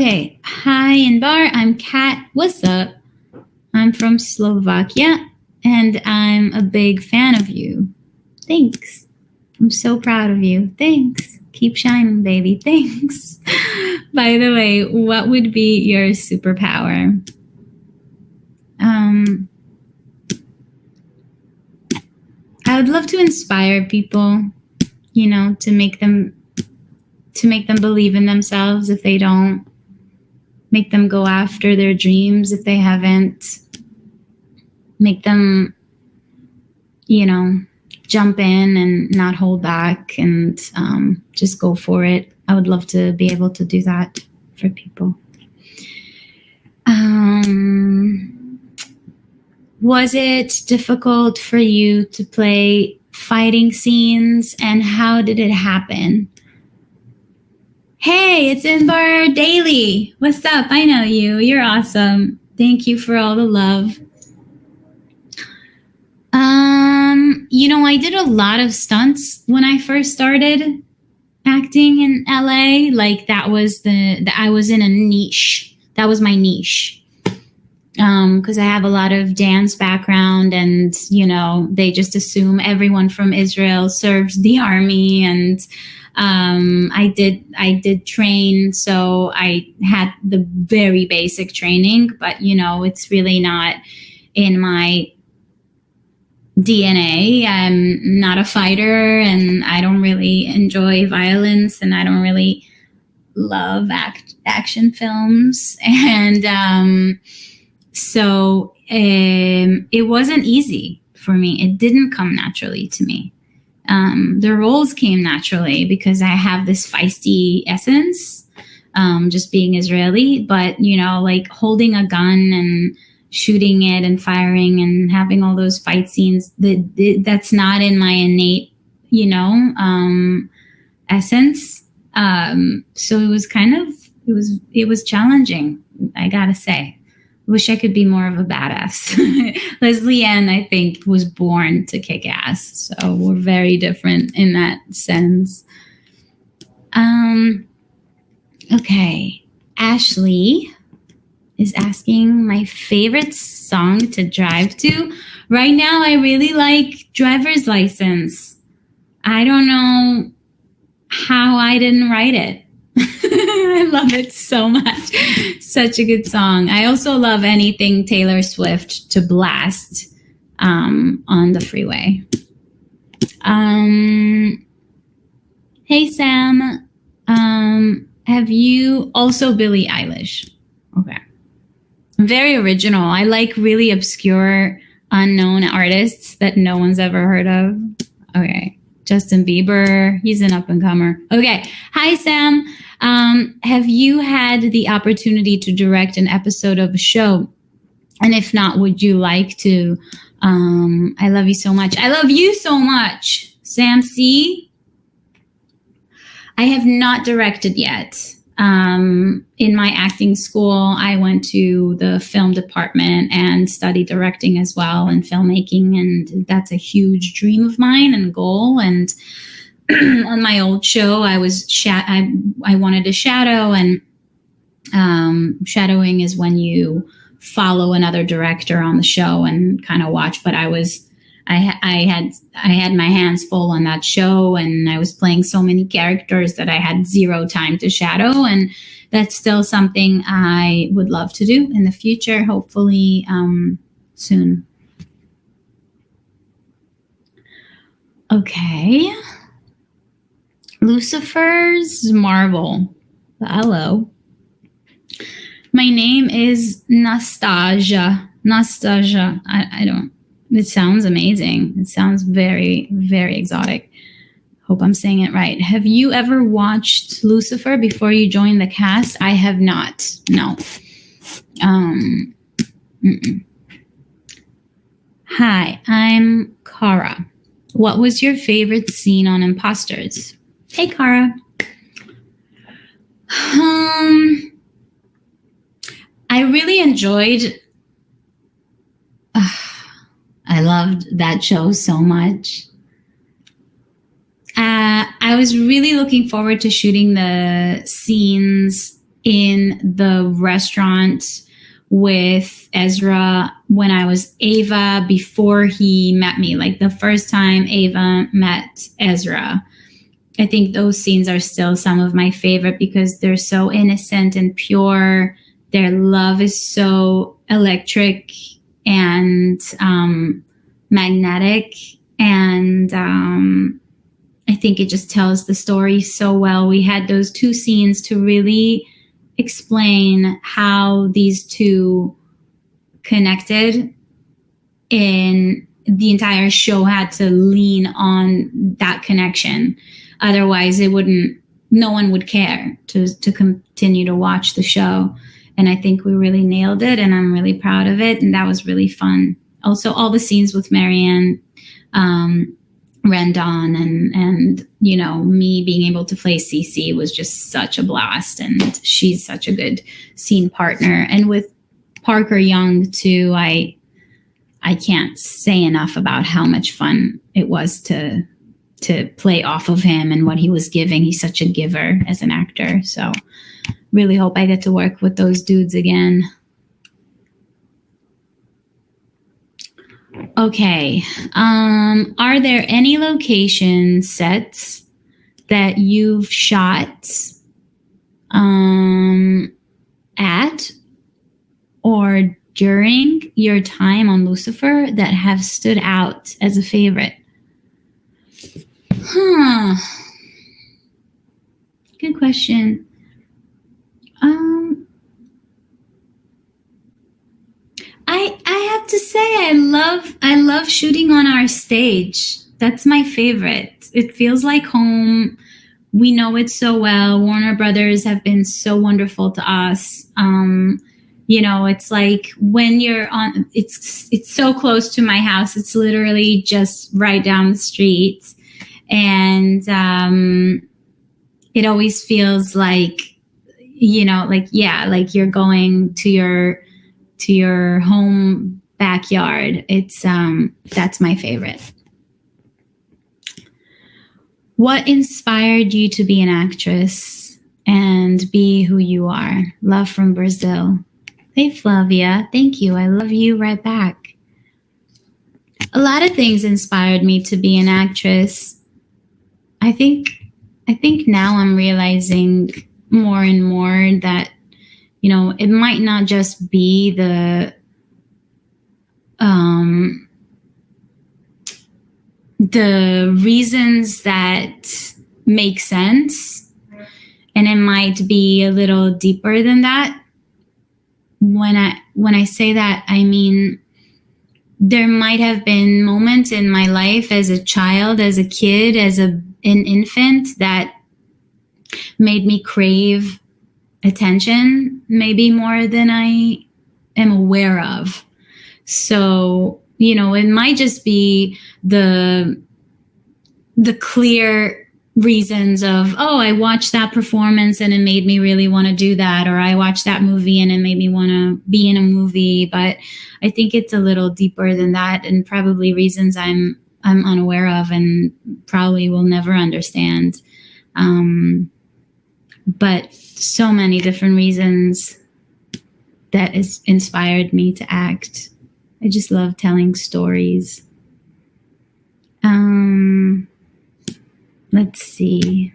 Okay. Hi, Inbar. I'm Kat. What's up? I'm from Slovakia, and I'm a big fan of you. Thanks. I'm so proud of you. Thanks. Keep shining, baby. Thanks. By the way, what would be your superpower? I would love to inspire people, to make them believe in themselves if they don't, make them go after their dreams if they haven't, make them, jump in and not hold back and just go for it. I would love to be able to do that for people. Was it difficult for you to play fighting scenes, and how did it happen? Hey, it's Inbar Daily. What's up? I know you. You're awesome. Thank you for all the love. I did a lot of stunts when I first started acting in LA. Like I was in a niche. That was my niche. Because I have a lot of dance background, and they just assume everyone from Israel serves the army, and I did train, so I had the very basic training, but it's really not in my DNA. I'm not a fighter, and I don't really enjoy violence, and I don't really love action films, and so it wasn't easy for me. It didn't come naturally to me. The roles came naturally because I have this feisty essence, just being Israeli, but like holding a gun and shooting it and firing and having all those fight scenes, that's not in my innate, essence. So it was it was challenging, I gotta say. Wish I could be more of a badass. Leslie Ann, I think, was born to kick ass. So we're very different in that sense. Okay. Ashley is asking my favorite song to drive to. Right now, I really like Driver's License. I don't know how I didn't write it. I love it so much. Such a good song. I also love anything Taylor Swift to blast on the freeway. Hey, Sam. Have you also Billie Eilish? Okay. Very original. I like really obscure, unknown artists that no one's ever heard of. Okay. Justin Bieber. He's an up-and-comer. Okay. Hi, Sam. Have you had the opportunity to direct an episode of a show? And if not, would you like to? I love you so much. I love you so much, Sam C. I have not directed yet. In my acting school, I went to the film department and studied directing as well, and filmmaking. And that's a huge dream of mine and goal. And on my old show, I wanted to shadow, and shadowing is when you follow another director on the show and kind of watch. But I had my hands full on that show, and I was playing so many characters that I had zero time to shadow, and that's still something I would love to do in the future, hopefully soon. Okay. Lucifer's Marvel. Hello. My name is Nastasia. I don't. It sounds amazing. It sounds very, very exotic. Hope I'm saying it right. Have you ever watched Lucifer before you joined the cast? I have not. No. Hi, I'm Cara. What was your favorite scene on Imposters? Hey, Cara. I really enjoyed. I loved that show so much. I was really looking forward to shooting the scenes in the restaurant with Ezra when I was Ava before he met me, like the first time Ava met Ezra. I think those scenes are still some of my favorite because they're so innocent and pure. Their love is so electric and magnetic. And I think it just tells the story so well. We had those two scenes to really explain how these two connected, and the entire show had to lean on that connection. Otherwise, no one would care to continue to watch the show. And I think we really nailed it, and I'm really proud of it. And that was really fun. Also, all the scenes with Marianne Rendon and you know, me being able to play Cece was just such a blast, and she's such a good scene partner. And with Parker Young too, I can't say enough about how much fun it was to play off of him and what he was giving. He's such a giver as an actor. So really hope I get to work with those dudes again. Okay. Are there any location sets that you've shot at or during your time on Lucifer that have stood out as a favorite? Good question. I have to say I love shooting on our stage. That's my favorite. It feels like home. We know it so well. Warner Brothers have been so wonderful to us. You know, it's like when you're on, it's so close to my house. It's literally just right down the street. And it always feels like, you know, like, yeah, like you're going to your home backyard. It's that's my favorite. What inspired you to be an actress and be who you are? Love from Brazil. Hey, Flavia. Thank you. I love you right back. A lot of things inspired me to be an actress. I think now I'm realizing more and more that, you know, it might not just be the reasons that make sense, and it might be a little deeper than that. When I say that, I mean there might have been moments in my life as a child, as a kid, as an infant that made me crave attention, maybe more than I am aware of. So, you know, it might just be the clear reasons of, oh, I watched that performance and it made me really want to do that, or I watched that movie and it made me want to be in a movie. But I think it's a little deeper than that, and probably reasons I'm unaware of and probably will never understand. But so many different reasons that has inspired me to act. I just love telling stories. Let's see.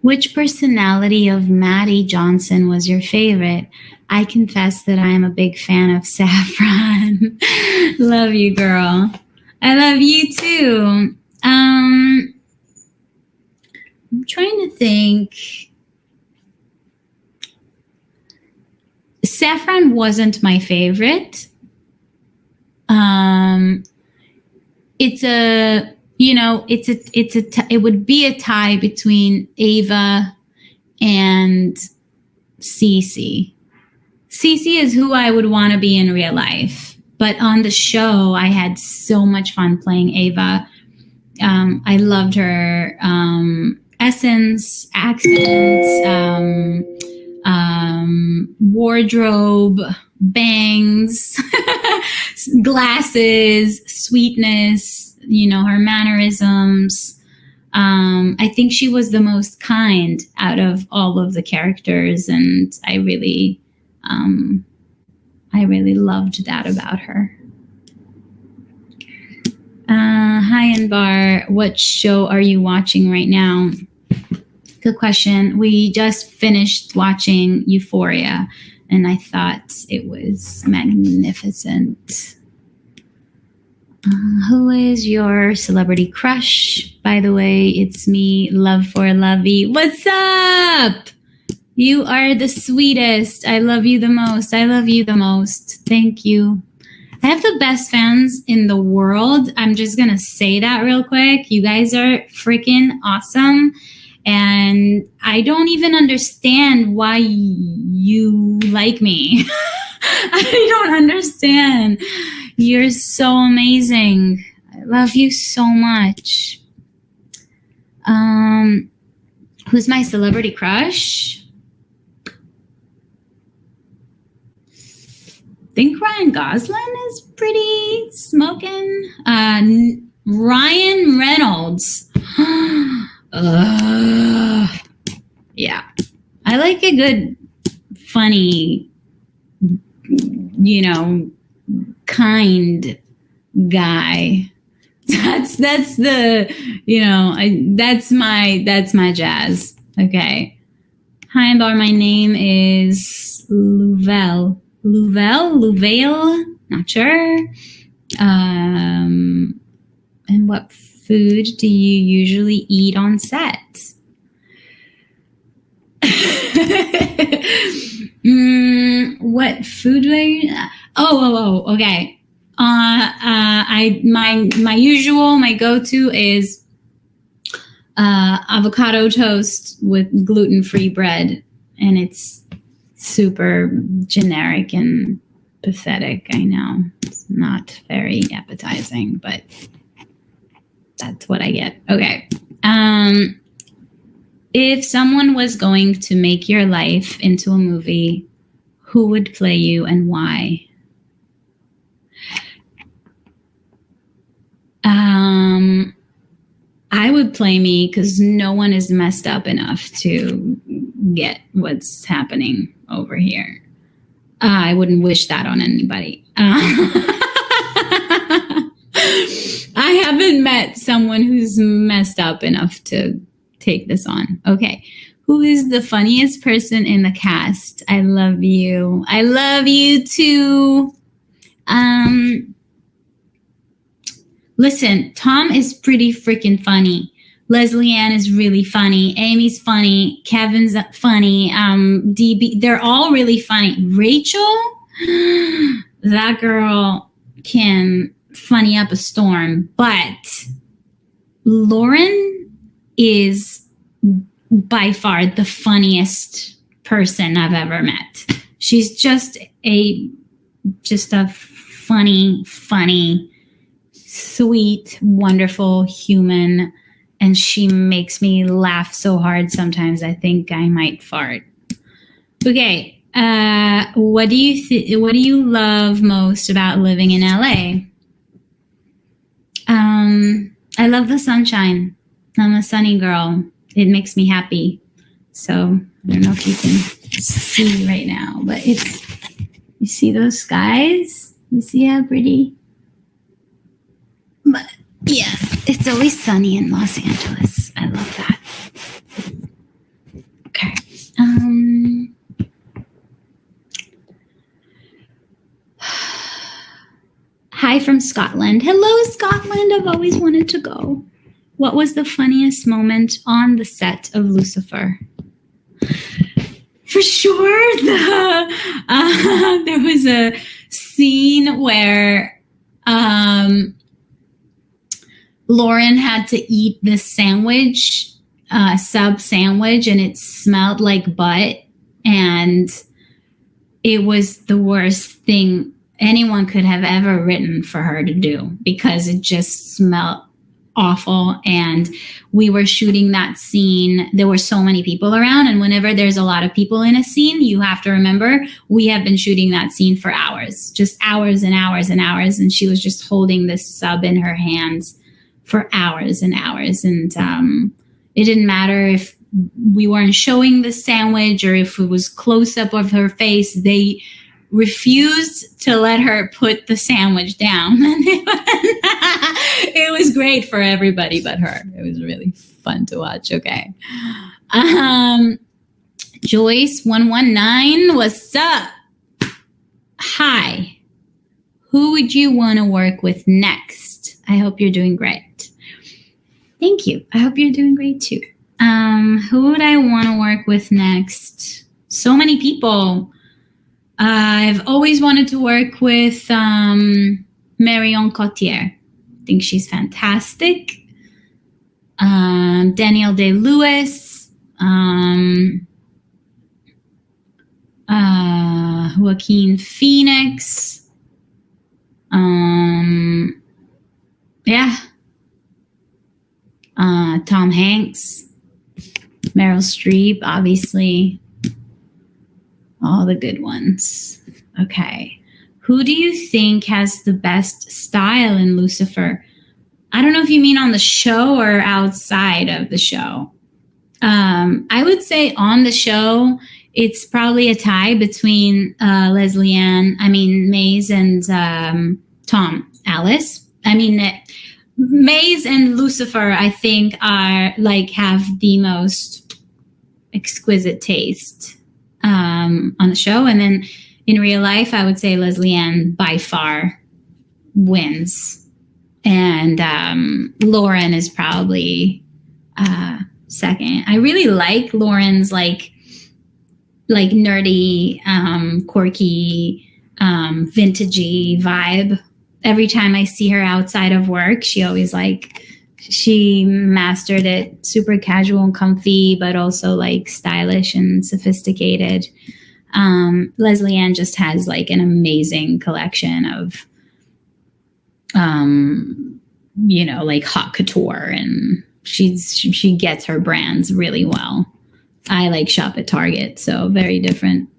Which personality of Maddie Johnson was your favorite? I confess that I am a big fan of Saffron. Love you, girl. I love you too. I'm trying to think. Saffron wasn't my favorite. It would be a tie between Ava and Cece. Cece is who I would want to be in real life, but on the show, I had so much fun playing Ava. I loved her essence, accents, wardrobe, bangs, glasses, sweetness, you know, her mannerisms. I think she was the most kind out of all of the characters, and I really loved that about her. Hi, Inbar. What show are you watching right now? Good question. We just finished watching Euphoria, and I thought it was magnificent. Who is your celebrity crush? By the way, it's me, Love for Lovey. What's up? You are the sweetest. I love you the most. I love you the most. Thank you. I have the best fans in the world. I'm just going to say that real quick. You guys are freaking awesome. And I don't even understand why you like me. I don't understand. You're so amazing. I love you so much. Who's my celebrity crush? I think Ryan Gosling is pretty smoking. Ryan Reynolds. Yeah. I like a good, funny, kind guy. That's the, that's my jazz. Okay. Hi, Inbar. My name is Louvel, not sure. And what food do you usually eat on set? What food do I eat? Oh, okay. My go-to is avocado toast with gluten-free bread, and it's super generic and pathetic. I know it's not very appetizing, but that's what I get. Okay. If someone was going to make your life into a movie, who would play you and why? I would play me because no one is messed up enough to get what's happening over here. I wouldn't wish that on anybody. I haven't met someone who's messed up enough to take this on. Okay. Who is the funniest person in the cast? I love you. I love you too. Listen, Tom is pretty freaking funny. Leslie Ann is really funny. Amy's funny. Kevin's funny. DB, they're all really funny. Rachel, that girl can funny up a storm. But Lauren is by far the funniest person I've ever met. She's just a funny, sweet, wonderful human. And she makes me laugh so hard sometimes I think I might fart. Okay. What do you love most about living in LA? I love the sunshine. I'm a sunny girl. It makes me happy. So I don't know if you can see right now, but you see those skies? You see how pretty? But yeah, it's always sunny in Los Angeles. I love that. Okay. Hi from Scotland. Hello, Scotland. I've always wanted to go. What was the funniest moment on the set of Lucifer? For sure, there was a scene where Lauren had to eat this sandwich, sub sandwich, and it smelled like butt. And it was the worst thing anyone could have ever written for her to do because it just smelled awful. And we were shooting that scene. There were so many people around. And whenever there's a lot of people in a scene, you have to remember we have been shooting that scene for hours, just hours and hours and hours. And she was just holding this sub in her hands for hours and hours. And it didn't matter if we weren't showing the sandwich or if it was close up of her face. They refused to let her put the sandwich down. It was great for everybody but her. It was really fun to watch. Okay. Joyce 119, what's up? Hi. Who would you want to work with next? I hope you're doing great. Thank you. I hope you're doing great too. Who would I want to work with next? So many people. I've always wanted to work with Marion Cotillard. I think she's fantastic. Daniel Day-Lewis. Joaquin Phoenix. Tom Hanks. Meryl Streep, obviously. All the good ones. Okay. Who do you think has the best style in Lucifer? I don't know if you mean on the show or outside of the show. I would say on the show, it's probably a tie between Maze and Tom Alice. Maze and Lucifer, I think, are have the most exquisite taste on the show. And then in real life, I would say Leslie Ann by far wins. And Lauren is probably second. I really like Lauren's nerdy, quirky, vintagey vibe. Every time I see her outside of work, she always she mastered it. Super casual and comfy, but also stylish and sophisticated. Leslie Ann just has an amazing collection of, haute couture, and she gets her brands really well. I shop at Target, so very different.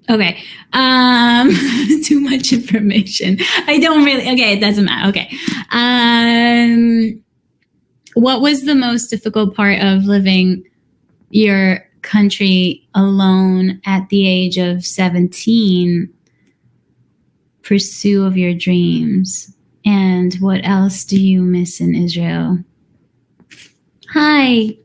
Okay. Too much information. It doesn't matter. Okay. What was the most difficult part of living your country alone at the age of 17? Pursue of your dreams. And what else do you miss in Israel? Hi,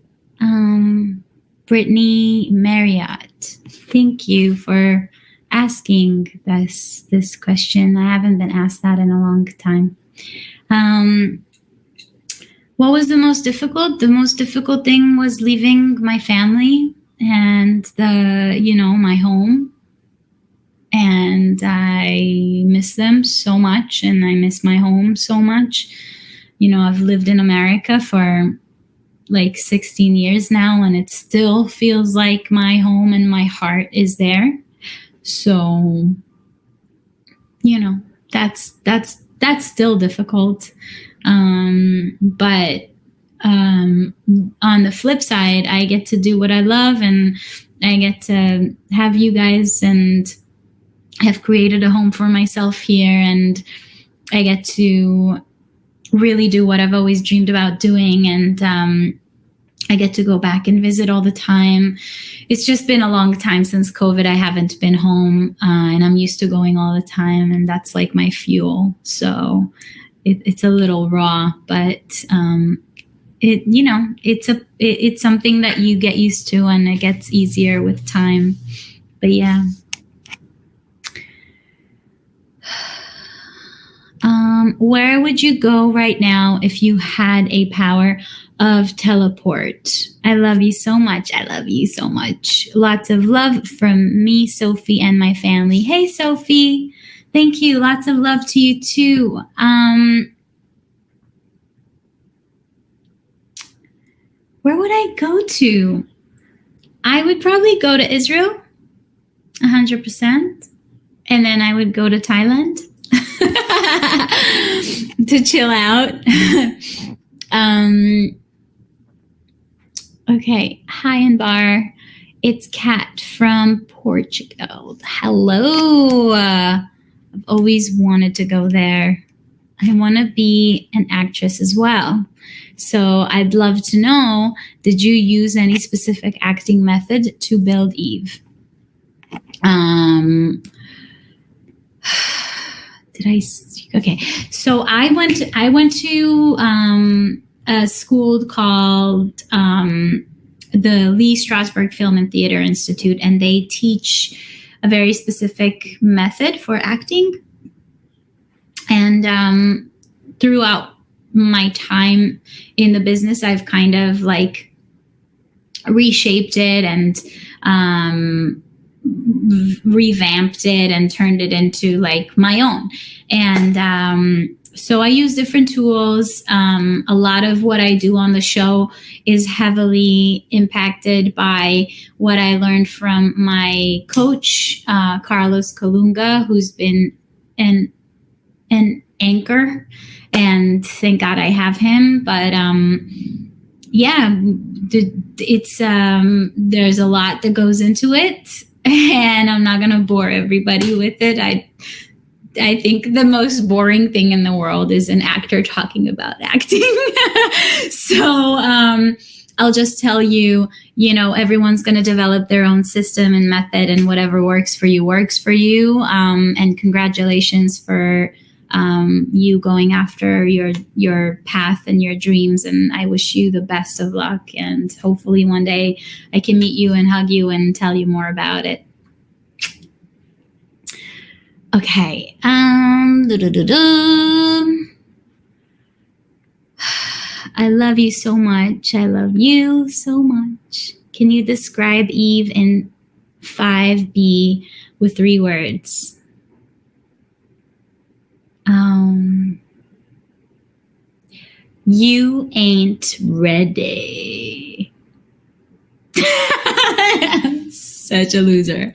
Brittany Marriott. Thank you for asking this question. I haven't been asked that in a long time. What was the most difficult? The most difficult thing was leaving my family and my home. And I miss them so much, and I miss my home so much. I've lived in America for 16 years now, and it still feels like my home and my heart is there. So, that's still difficult. But on the flip side, I get to do what I love, and I get to have you guys, and have created a home for myself here, and I get to really do what I've always dreamed about doing, and I get to go back and visit all the time. It's just been a long time since COVID. I haven't been home, and I'm used to going all the time, and that's my fuel. So it's a little raw, but it's something that you get used to, and it gets easier with time. But yeah. Where would you go right now if you had a power of teleport? I love you so much. I love you so much. Lots of love from me, Sophie, and my family. Hey, Sophie. Thank you. Lots of love to you too. Where would I go to? I would probably go to Israel, 100%. And then I would go to Thailand to chill out. Okay. Hi, Inbar. It's Kat from Portugal. Hello. I've always wanted to go there. I want to be an actress as well. So I'd love to know, did you use any specific acting method to build Eve? Okay. So I went to a school called the Lee Strasberg Film and Theater Institute, and they teach a very specific method for acting. And throughout my time in the business, I've kind of like reshaped it and revamped it and turned it into like my own. And so I use different tools. A lot of what I do on the show is heavily impacted by what I learned from my coach, Carlos Colunga, who's been an anchor, and thank God I have him. But yeah, it's there's a lot that goes into it, and I'm not gonna bore everybody with it. I think the most boring thing in the world is an actor talking about acting. So I'll just tell you, everyone's going to develop their own system and method, and whatever works for you works for you. And congratulations for you going after your path and your dreams. And I wish you the best of luck. And hopefully one day I can meet you and hug you and tell you more about it. Okay. I love you so much. I love you so much. Can you describe Eve in 5B with 3 words? You ain't ready. Such a loser.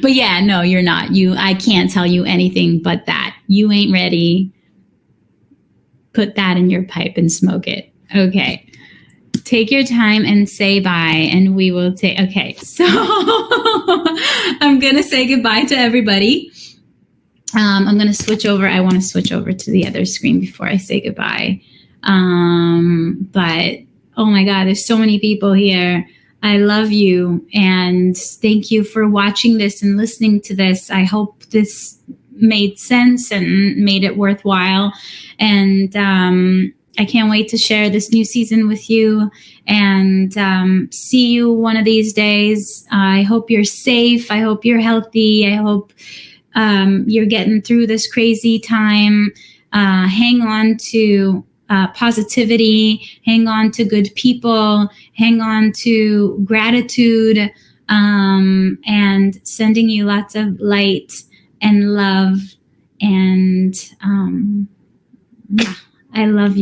But yeah, no, you're not. I can't tell you anything but that. You ain't ready. Put that in your pipe and smoke it. Okay. Take your time and say bye, and we will take. Okay. So I'm going to say goodbye to everybody. I'm going to switch over. I want to switch over to the other screen before I say goodbye. But oh my God, there's so many people here. I love you, and thank you for watching this and listening to this. I hope this made sense and made it worthwhile. And I can't wait to share this new season with you and see you one of these days. I hope you're safe. I hope you're healthy. I hope you're getting through this crazy time. Hang on to positivity, hang on to good people, hang on to gratitude, and sending you lots of light and love. And I love you.